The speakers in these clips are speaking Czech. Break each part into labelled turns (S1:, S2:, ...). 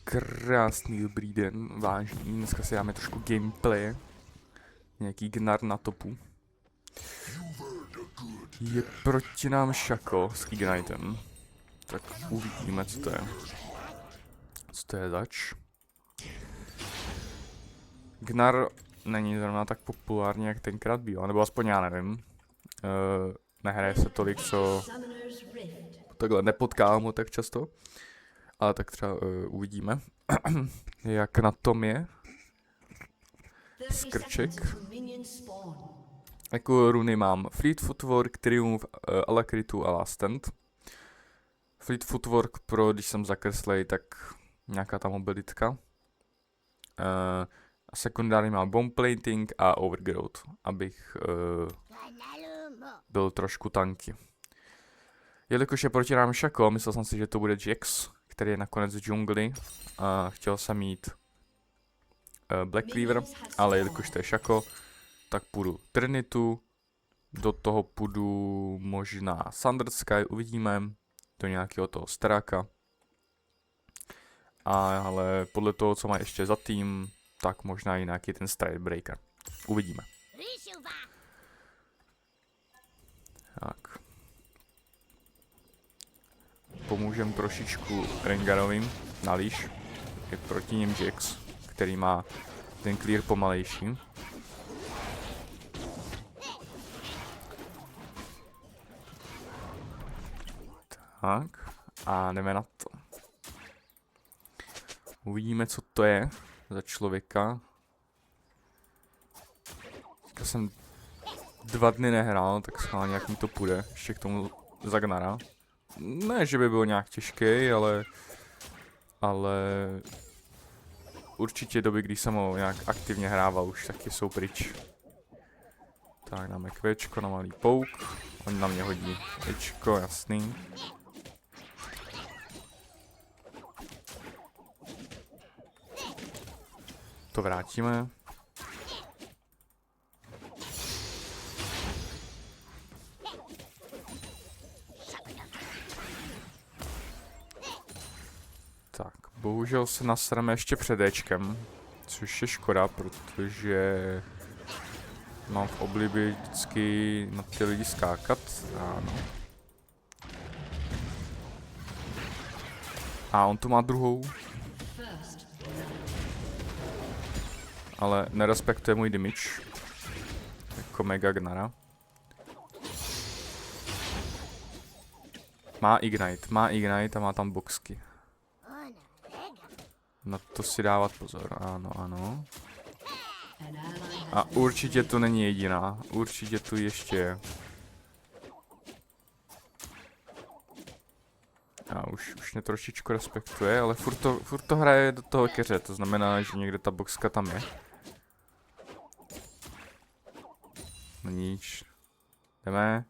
S1: Krásný dobrý den, vážný. Dneska si dáme trošku gameplay. Nějaký Gnar na topu. Je proti nám Shaco s Ignitem. Tak uvidíme, co to je. Co to je zač. Gnar není zrovna tak populární, jak tenkrát byl, nebo aspoň já nevím. Nehraje se tolik, co takhle nepotkávám ho tak často. Ale tak třeba uvidíme, jak na tom je. Skrček. Jako runy mám Fleet Footwork, Triumph, Alacritu a Last Stand. Fleet Footwork pro, když jsem zakreslej, tak nějaká ta mobilitka. A sekundární mám Bomb Plating a Overgrowth, abych byl trošku tanky. Jelikož je proti nám Shaco, myslel jsem si, že to bude Jax, který je nakonec v džungli. A chtěl jsem mít Black Cleaver, ale jelikož to je Shaco, tak půjdu Trinitu, do toho půjdu možná Thunder Sky, uvidíme, do nějakého toho Straka. Ale podle toho, co má ještě za tým, tak možná i nějaký ten Stridebreaker. Uvidíme. Tak. Pomůžem trošičku Rengarovým na líš. Je proti ním Jax, který má ten clear pomalejší. Tak. A jdeme na to. Uvidíme, co to je za člověka. Teďka jsem 2 dny nehrál, tak schválně jak mi to půjde. Ještě k tomu za Gnara. Ne, že by byl nějak těžký, ale určitě doby, když jsem ho nějak aktivně hrával, už taky jsou pryč. Tak dáme kvěčko na malý pouk. On na mě hodí kvěčko, jasný. To vrátíme. Tak, bohužel se nasreme ještě před Ečkem, což je škoda, protože mám v oblibě vždycky na ty lidi skákat. Ano. A on tu má druhou. Ale nerespektuje můj damage. Jako mega Gnara. Má Ignite a má tam boxky. Na to si dávat pozor, ano, ano. A určitě to není jediná, určitě tu ještě je. A už mě trošičku respektuje, ale furt to hraje do toho keře, to znamená, že někde ta boxka tam je. No nič. Jdeme.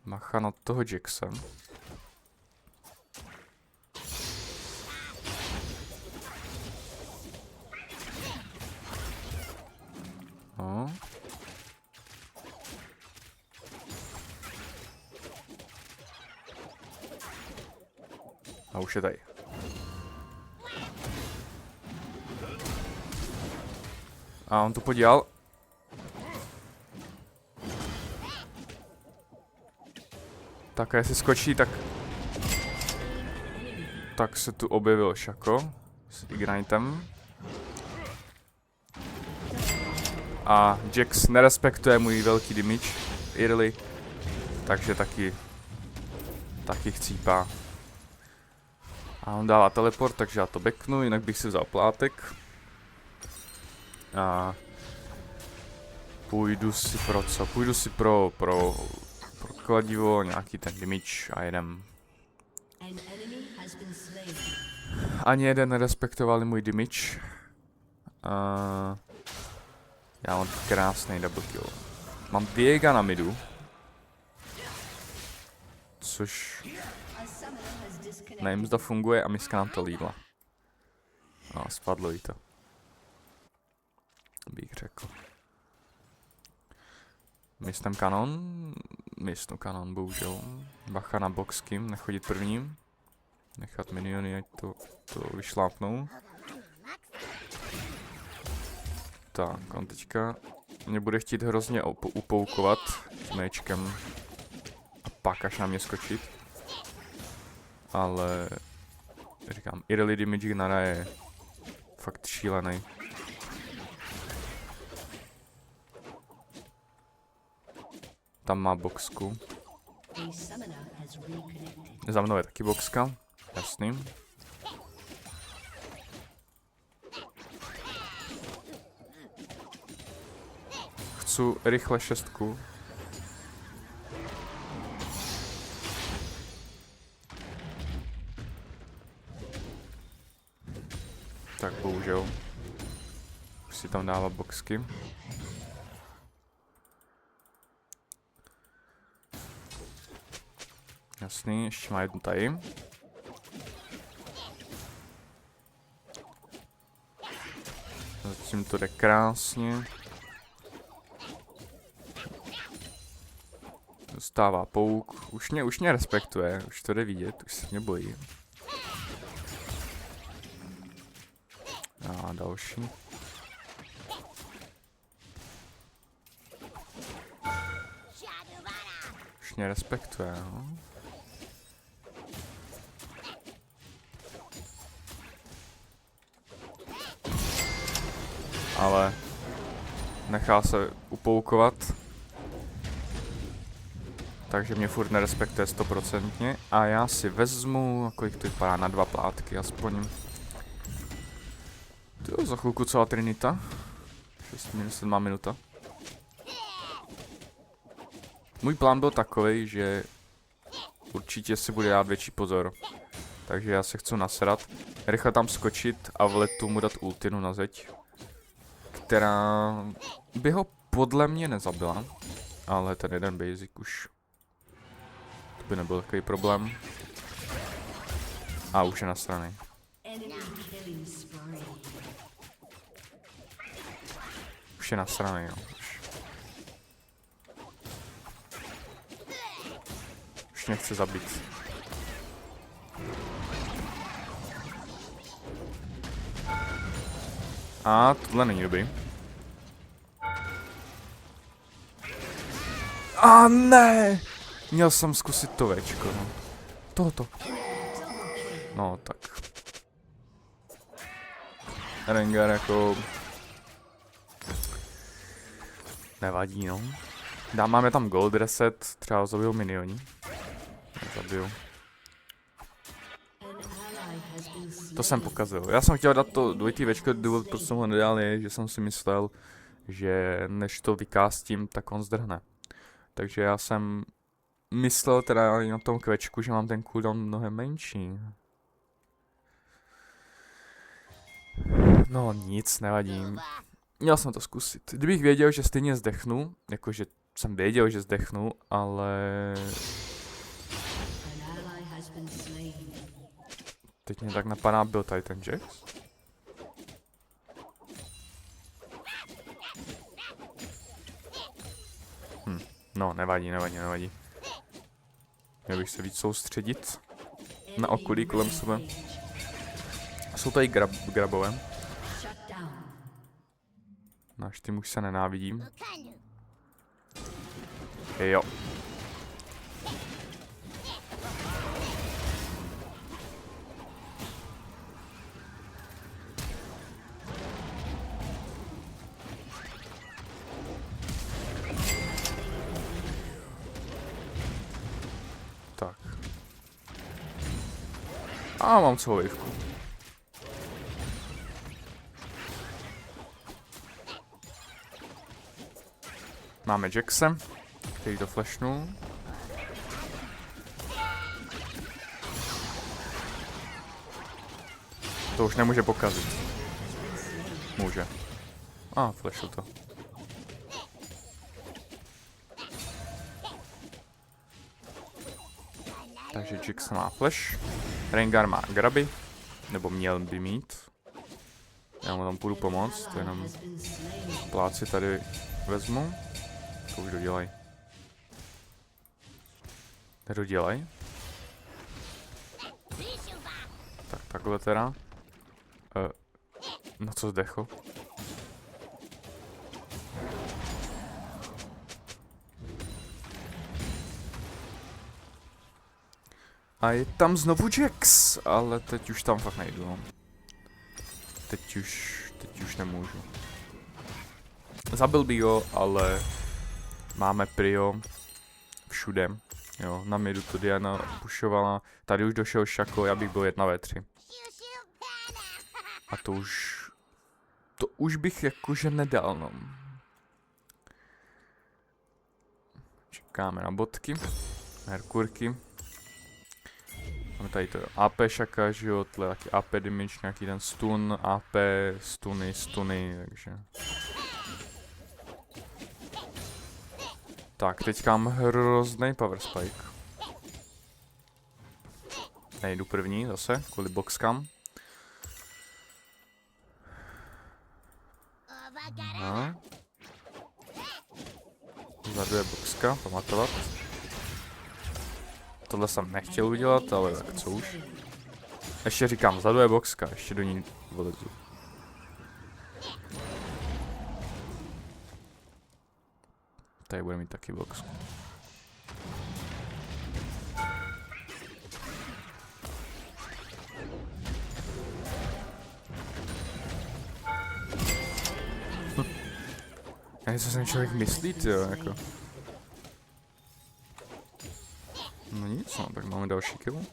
S1: Macha na toho Jacksa. No. A už je tady. A on to podělal. Tak a jestli skočí, tak se tu objevil Shaco s Ignitem. A Jax nerespektuje můj velký damage, early, takže taky chcípá. A on dává teleport, takže já to backnu, jinak bych si vzal plátek. A půjdu si pro co? Půjdu si pro kladivo, nějaký ten damage a jedem. Ani jeden nerespektovali můj damage. Já mám krásný double kill. Mám Diega na midu. Což nevím, zda funguje a miska nám to lídla. A spadlo jí to. Bych řekl. Mistnem kanon? Mistnu kanon, bohužel. Bacha na boxky, nechodit prvním. Nechat miniony, ať to vyšlápnou. Tak, on teďka mě bude chtít hrozně upoukovat s méčkem. A pak až na mě skočit. Ale říkám, early damage Nara je fakt šílený. Tam má boxku. Za mnou je taky boxka, jasný. Chci rychle 6. Tak bohužel. Už si tam dává boxky. Jasný, ještě má jednu tady. Zatím to jde krásně. Dostává pouk. Už mě respektuje, už to jde vidět, už se mě bojí. A další. Už mě respektuje, no. Ale nechá se upoukovat. Takže mě furt nerespektuje 100%. A já si vezmu, kolik to vypadá, na 2 plátky aspoň. To za chvilku celá Trinita. 6 minut, 7 minuta. Můj plán byl takový, že určitě si bude dát větší pozor. Takže já se chci nasrat, rychle tam skočit a v letu mu dát ultinu na zeď. Která by ho podle mě nezabila. Ale ten jeden basic už to by nebyl takový problém. A už je nasranej. Už je nasranej, no. Už mě chce zabít. A tohle není dobrý. A ne! Měl jsem zkusit to Včko, no. Tohoto. No, tak. Rengar jako... Nevadí, no. Máme tam gold reset, třeba zabiju minioni. Nezabiju. To jsem pokazil. Já jsem chtěl dát to dvojitý Včko, důvod, proč jsem ho nedal, je, že jsem si myslel, že než to vykástím, tak on zdrhne. Takže já jsem myslel teda na tom Kvečku, že mám ten cooldown mnohem menší. No nic, nevadí. Měl jsem to zkusit. Kdybych věděl, že stejně zdechnu, jakože jsem věděl, že zdechnu, ale... Teď mě tak napadá, byl tady ten Jax? No, nevadí. Měl bych se víc soustředit na okolí kolem sebe. Jsou tady grabové. Náš tým už se nenávidím. Jo. Tak. A mám celou wavku. Máme Jaxe, který to flashnul. To už nemůže pokazit. Může. Flashl to. Takže Jax má flash. Rengar má graby. Nebo měl by mít. Já mu tam půjdu pomoct, jenom pláci tady vezmu. To už dodělaj. Nedodělej. Tak takhle teda. No co zdechl? A je tam znovu Jax, ale teď už tam fakt nejdu, no. Teď už nemůžu. Zabil by ho, ale máme prio všude. Jo, na midu to Diana pushovala, tady už došel Shaco, já bych byl 1v3. A to už bych jakože nedal, no. Čekáme na botky, Merkurky. Máme tady to AP Shaka, že jo, tle taky AP damage, nějaký ten stun, AP, stuny, takže. Tak, teďka mám hrozný power spike. Nejdu první zase, kvůli boxkám. Aha. Vzadu je boxka, pamatovat. Tohle jsem nechtěl udělat, ale tak co už. Ještě říkám, vzadu je boxka, ještě do ní vylezu. Tady bude mít taky boxku. Co se člověk myslí, jo, jako. No nic, no, tak máme další kill.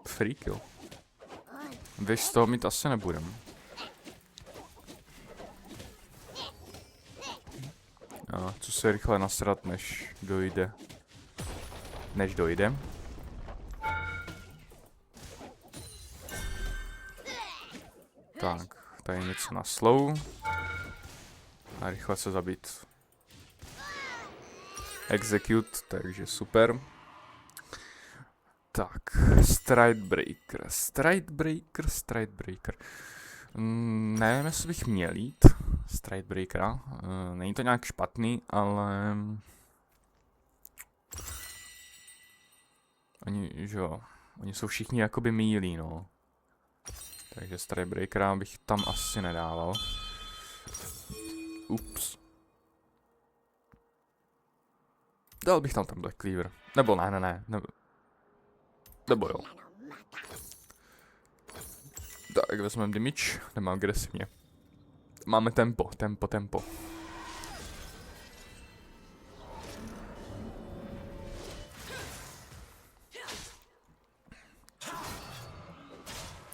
S1: Free kill. Víš, z toho mít asi nebudem. A co se rychle nasrat, než dojde. Tak, tady něco na slow. A rychle se zabít. Execute, takže super. Tak, Stridebreaker. Nevím, jestli bych měl jít Stridebreakera. Není to nějak špatný, ale... Oni jsou všichni jakoby mílí, no. Takže Stridebreakera bych tam asi nedával. Ups. Dal bych tam ten Black Cleaver. Nebo ne. Nebo jo. Tak, vezmeme damage, jdeme agresivně. Máme tempo.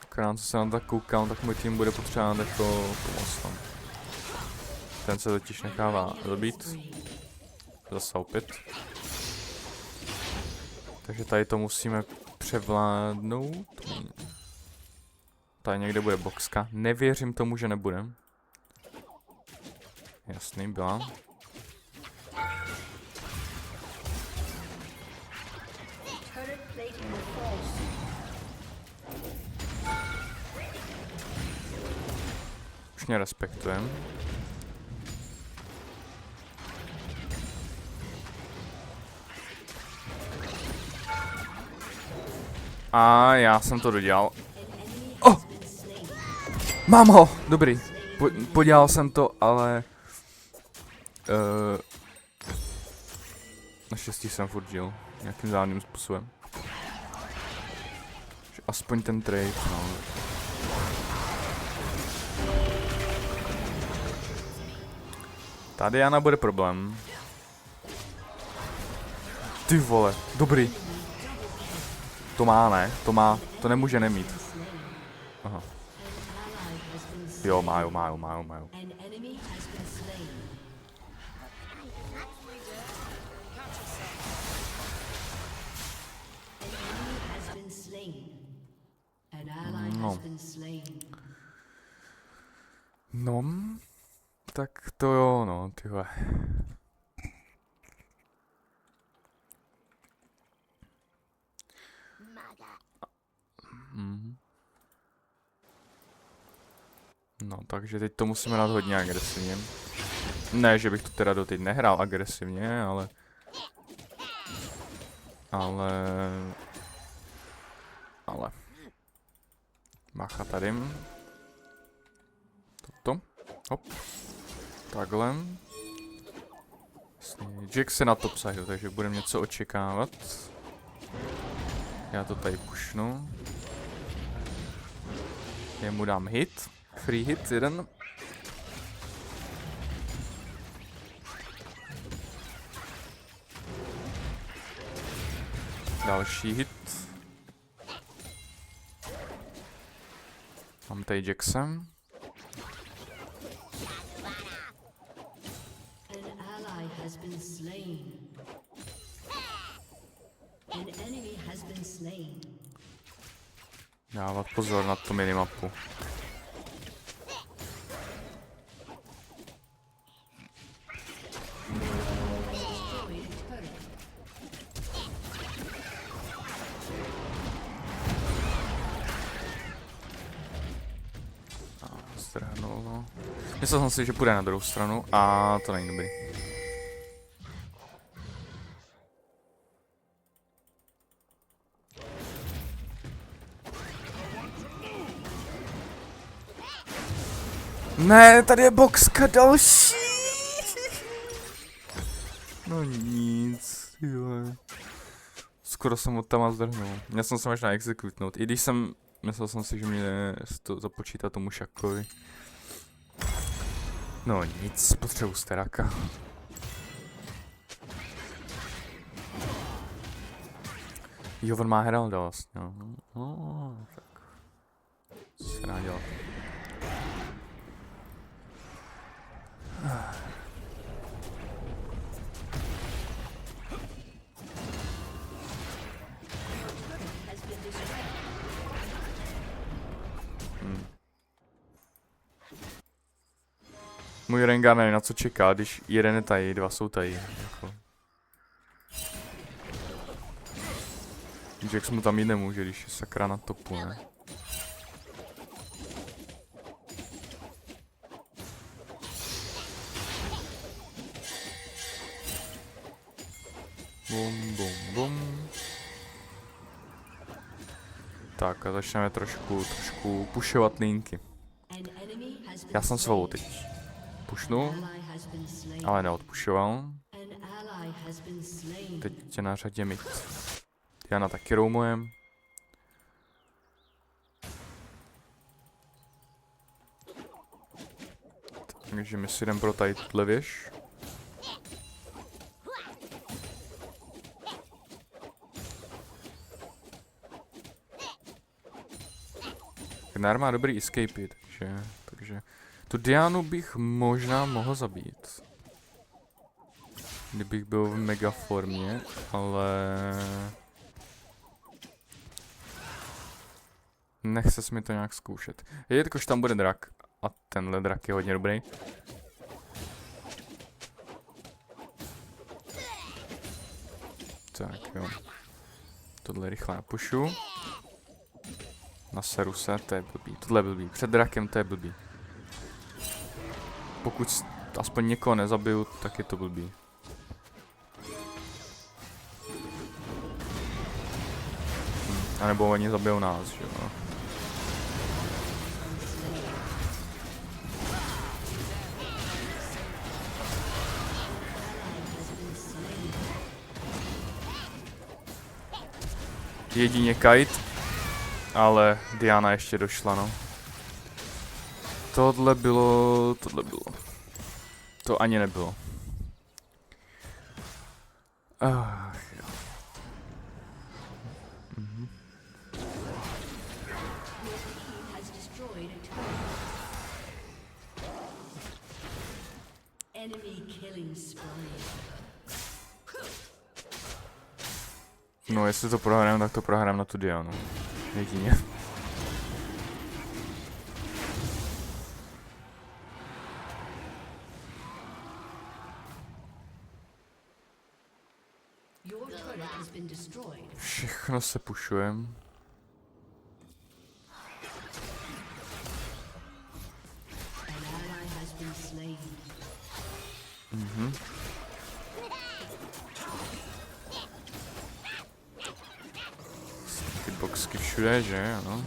S1: Akorát co se na to tak koukám, tak můj tým bude potřebovat jako pomoc tam. Ten se totiž nechává zabít. Zase opět. Takže tady to musíme převládnout. Tady někde bude boxka. Nevěřím tomu, že nebude. Jasný, byla. Už mě respektujem. A já jsem to dodělal. Oh! Mám ho! Dobrý. Podělal jsem to, ale... Naštěstí jsem furt žil. Nějakým záhadným způsobem. Aspoň ten trade, no. Tady Diana bude problém. Ty vole, dobrý. To má, ne? To nemůže nemít. Aha. Jo, má. No. Tak to jo, no, tyhle. No, takže teď to musíme dát hodně agresivně. Ne, že bych to teda doteď nehrál agresivně, ale... Ale... Bacha tady. Toto. Hop. Takhle. Jack se na to psahil, takže budeme něco očekávat. Já to tady pušnu. Jemu dám hit. Free hit, jeden. Další hit. Mám tady Jackson. Dávat pozor na tu minimapu. Stranu. Myslel jsem si, že půjde na druhou stranu a to není dobrý. Ne, tady je boxka další. No nic, jo. Skoro jsem od tam zdrhnul. Měl jsem se možná exekutnout, i když jsem, myslel jsem si, že mě to započítá tomu šakovi. No nic, potřebuji staraka. Jo, on má Heralda vlastně, no, tak. Co se dá dělat? Můj Rengar nevím na co čeká, když jeden je tady, dva jsou tady. Jako. Jax mu tam jít nemůže, když je sakra na topu, ne? Bum, bum, bum. Tak a začneme trošku pušovat linky. Já jsem svou teď. Pušnu, ale neodpušoval. Teď je na řadě mid. Diana taky roamujem. Takže my si jdem pro tady tuhle věž. Gnar má dobrý escape, takže tu Dianu bych možná mohl zabít. Kdybych byl v mega formě, ale... Nechce se mi to nějak zkoušet. Jelikož tam bude drak, a tenhle drak je hodně dobrý. Tak jo. Tohle rychle napušu. Naseru se, to je blbý. Tohle je blbý. Před drakem to je blbý. Pokud aspoň někoho nezabiju, tak je to blbý. A nebo oni zabijou nás, že jo. Jedině Kite, ale Diana ještě došla, no. Tohle bylo. To ani nebylo. Ach, jo. No, jestli to prohrám, tak to prohrám na tu Dianu. Jedině. Všechno se pušujem. Jaxky všude, že ano.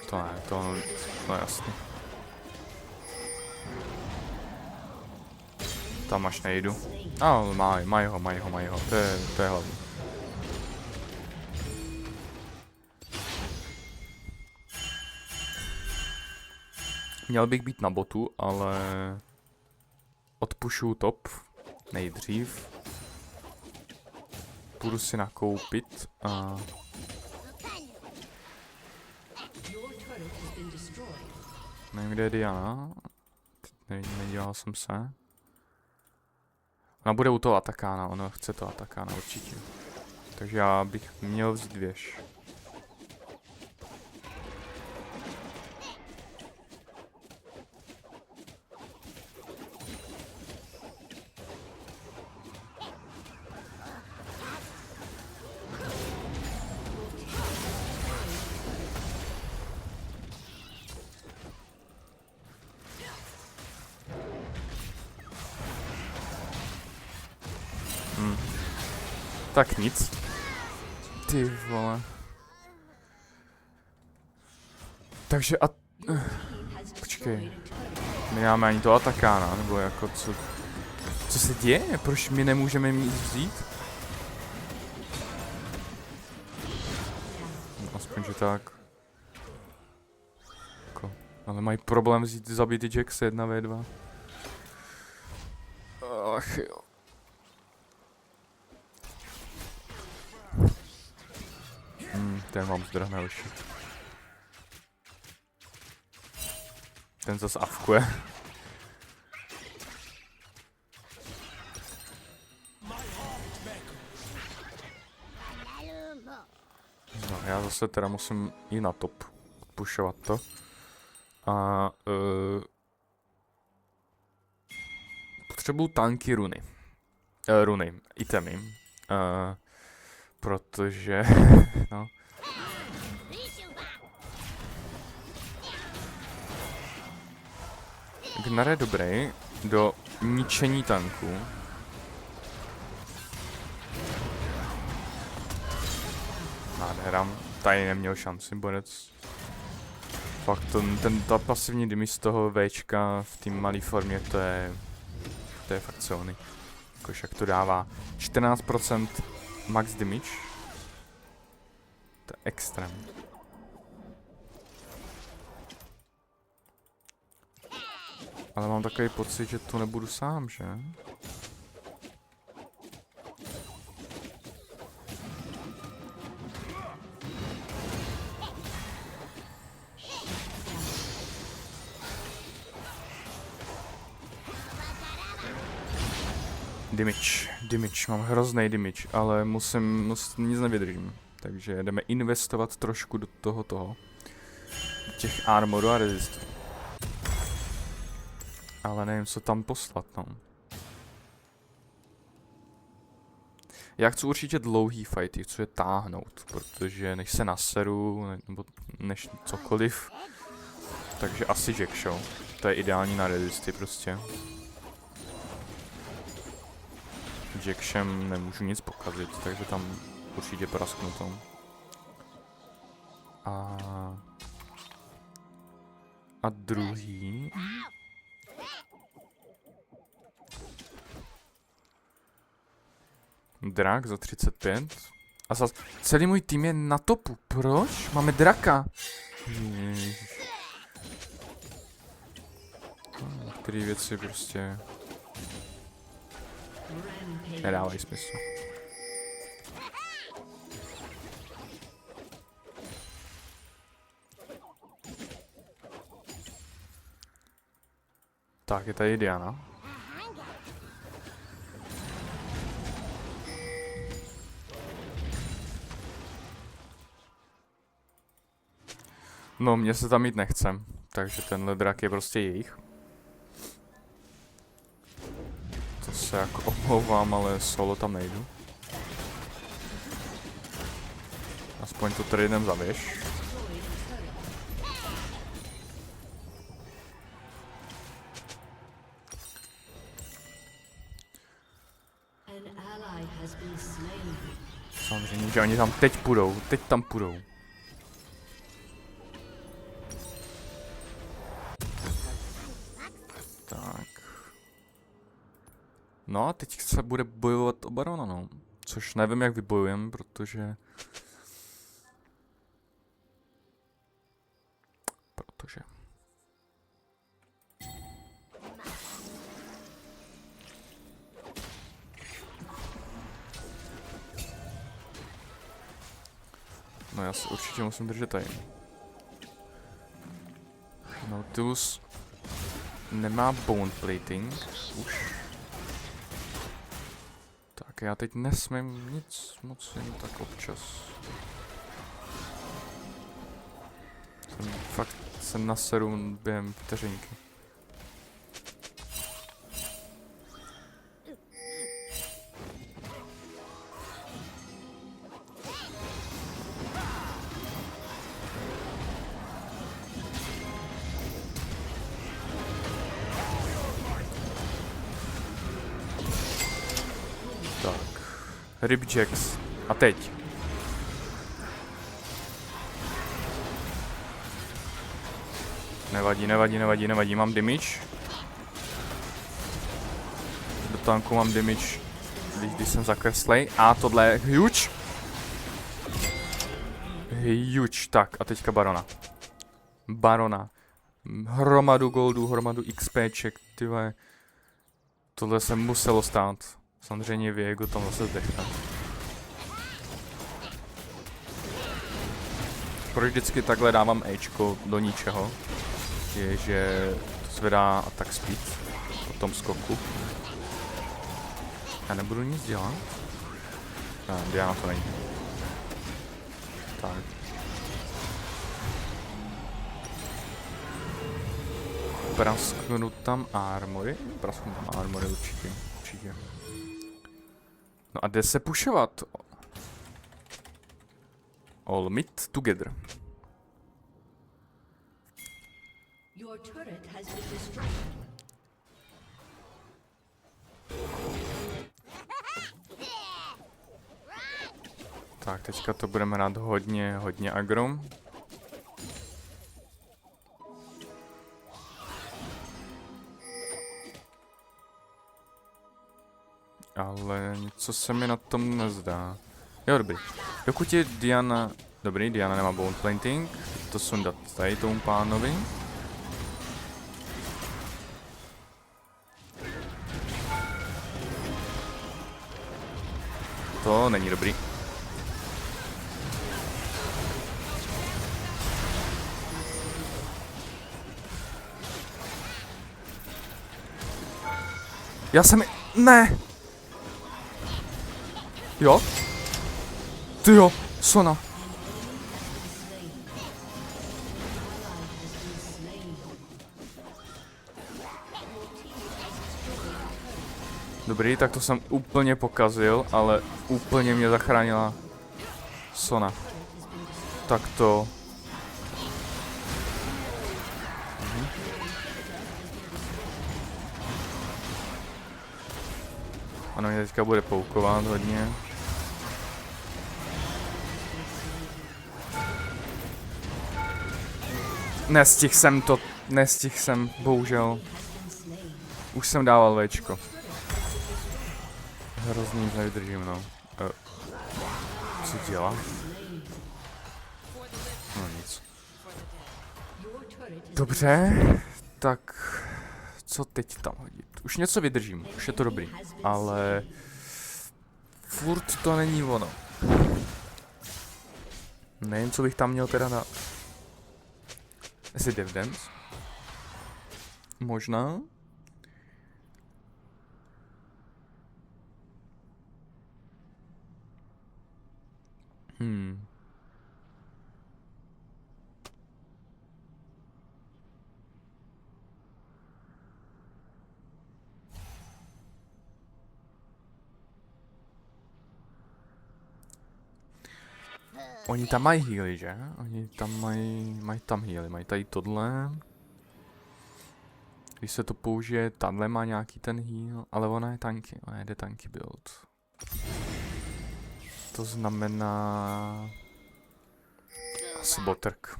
S1: To ne, to je jasný. Tam až nejdu. Ale mají ho. To je hlavní. Měl bych být na botu, ale odpušu top nejdřív. Půjdu si nakoupit a... Nevím, kde je Diana. Nedělal jsem se. Ona bude u toho Atakána, ona chce to Atakána určitě. Takže já bych měl vzít věž. Tak nic. Ty vole. Takže a... Počkej. My nemáme ani to Atakána, nebo jako co... Co se děje? Proč my nemůžeme mít vzít? No, aspoň, že tak. Jako, ale mají problém zabít i Jax 1v2. Ach jo. Ten mám zdrhne už. Ten zas avkuje. No, já zase teda musím jít na top. Pušovat to. A... potřebuju tanky runy. Runy, itemy. Protože... no... Gnar je dobrý do ničení tanků. Nádhera. Tady neměl šanci, borec. Fakt ta pasivní damage z toho Včka v té malé formě, to je fakt silný. Jakož jak to dává 14% max damage. To je extrém. Ale mám takový pocit, že tu nebudu sám, že? Damage, mám hrozný damage, ale musím nic nevydržím. Takže jdeme investovat trošku do toho. Do těch armorů a resistů. Ale nevím, co tam poslat, no. Já chci určitě dlouhý fighty, chci je táhnout, protože než se naseru, nebo než cokoliv, takže asi Jack Show. To je ideální na resisty prostě. Jackshem nemůžu nic pokazit, takže tam určitě prasknu to. A druhý... Drak za 35. A zase celý můj tým je na topu. Proč? Máme draka. Některé věci prostě nedávají smysl. Tak, je tady Diana. No, mně se tam jít nechce, takže tenhle drak je prostě jejich. To se jako omlouvám, ale solo tam nejdu. Aspoň to tady jdem za věž. Samozřejmě, že oni tam teď půjdou, teď tam půjdou. Tak. No a teď se bude bojovat o barona, no. Což nevím, jak vybojujem, protože... No já se určitě musím držet tady. Nautilus nemá bone plating už. Tak já teď nesmím nic moc, jen tak občas. Fakt se naseru během vteřinky. Ripjacks. A teď. Nevadí, mám damage. Do tanku mám damage, když jsem zakreslej. A tohle je huge. Huge. Tak a teďka Barona. Hromadu goldu, hromadu XPček, tyhle. Tohle se muselo stát. Samozřejmě Viego tam zase zdechne. Proč vždycky takhle dávám Ečko do ničeho, je, že to zvedá attack speed po tom skoku. Já nebudu nic dělat. Diana to není. Tak. Prasknu tam armory? Prasknu tam armory určitě. No a jde se pushovat. All meet together. Tak, teďka to budeme hrát hodně agro. Ale něco se mi na tom nezdá. Jo, dobrý. Dokud je Diana... Dobrý, Diana nemá bone planting. To sundat tady tomu pánovi. To není dobrý. Já jsem... Ne! Jo? Ty jo, Sona. Dobrý, tak to jsem úplně pokazil, ale úplně mě zachránila Sona. Tak to... Ano, mě teďka bude poukovat hodně. Nestihl jsem, bohužel. Už jsem dával Včko. Hrozný nevydržím, no. Co dělá? No nic. Dobře, tak co teď tam hodit? Už něco vydržím, už je to dobrý, ale furt to není ono. Nevím, co bych tam měl teda dát. Jestli Death Dance? Možná? Oni tam mají healy, že? Oni tam mají tam healy, mají tady tohle. Když se to použije, tahle má nějaký ten heal, ale ona je tanky build. To znamená... Asi botrk.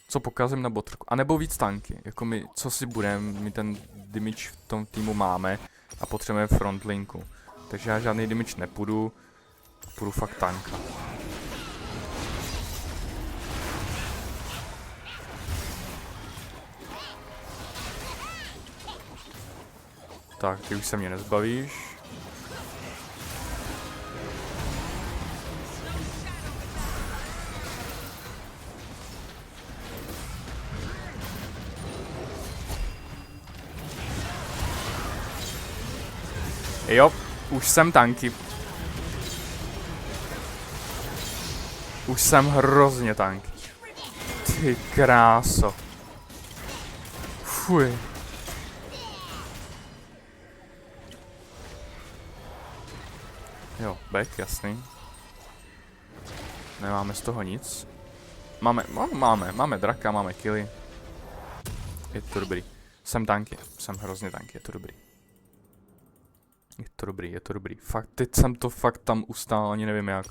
S1: Co pokazím na botrku? A nebo víc tanky. Jako my, co si budeme, my ten damage v tom týmu máme a potřebujeme frontlinku. Takže já žádný damage nepůjdu. Půjdu fakt tanka. Tak, ty už se mě nezbavíš. Jo, už jsem tanky. Už jsem hrozně tanky. Ty kráso. Fuj. Jo, back, jasný. Nemáme z toho nic. Máme draka, máme killy. Je to dobrý. Jsem tanky, jsem hrozně tanky, je to dobrý. Je to dobrý. Fakt, teď jsem to fakt tam ustál, ani nevím jak.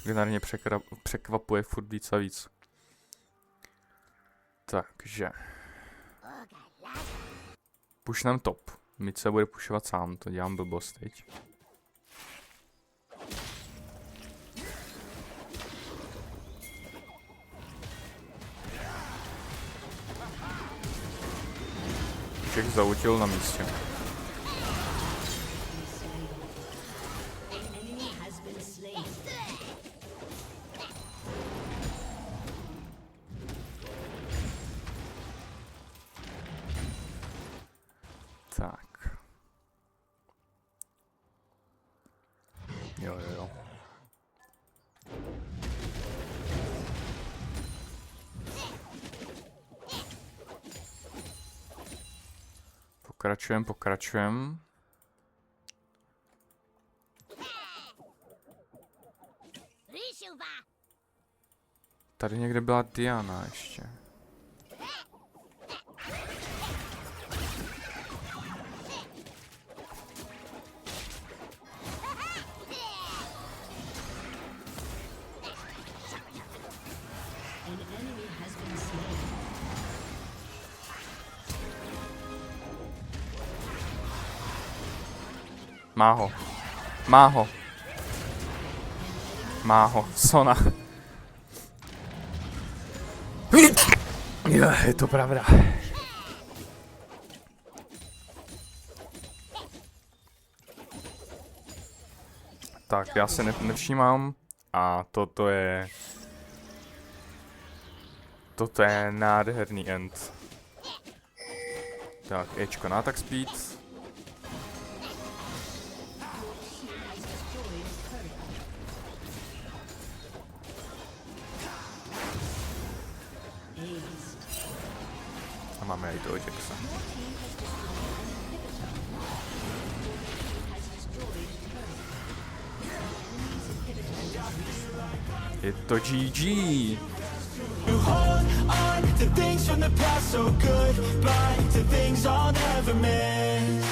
S1: Generálně překvapuje furt víc a víc. Takže. Pušneme top. Mid se bude pušovat sám, to dělám blbost teď. Ček zautil na místě. Tak. Jo. Pokračujem. Tady někde byla Diana ještě. Má ho. Sona. Jo, je to pravda. Tak, já se nevšímám a toto je nádherný end. Tak, Ečko na attack speed. A máme i toho Jacksa. Je to GG. You hold on to things from the past so goodbye to things I'll never miss.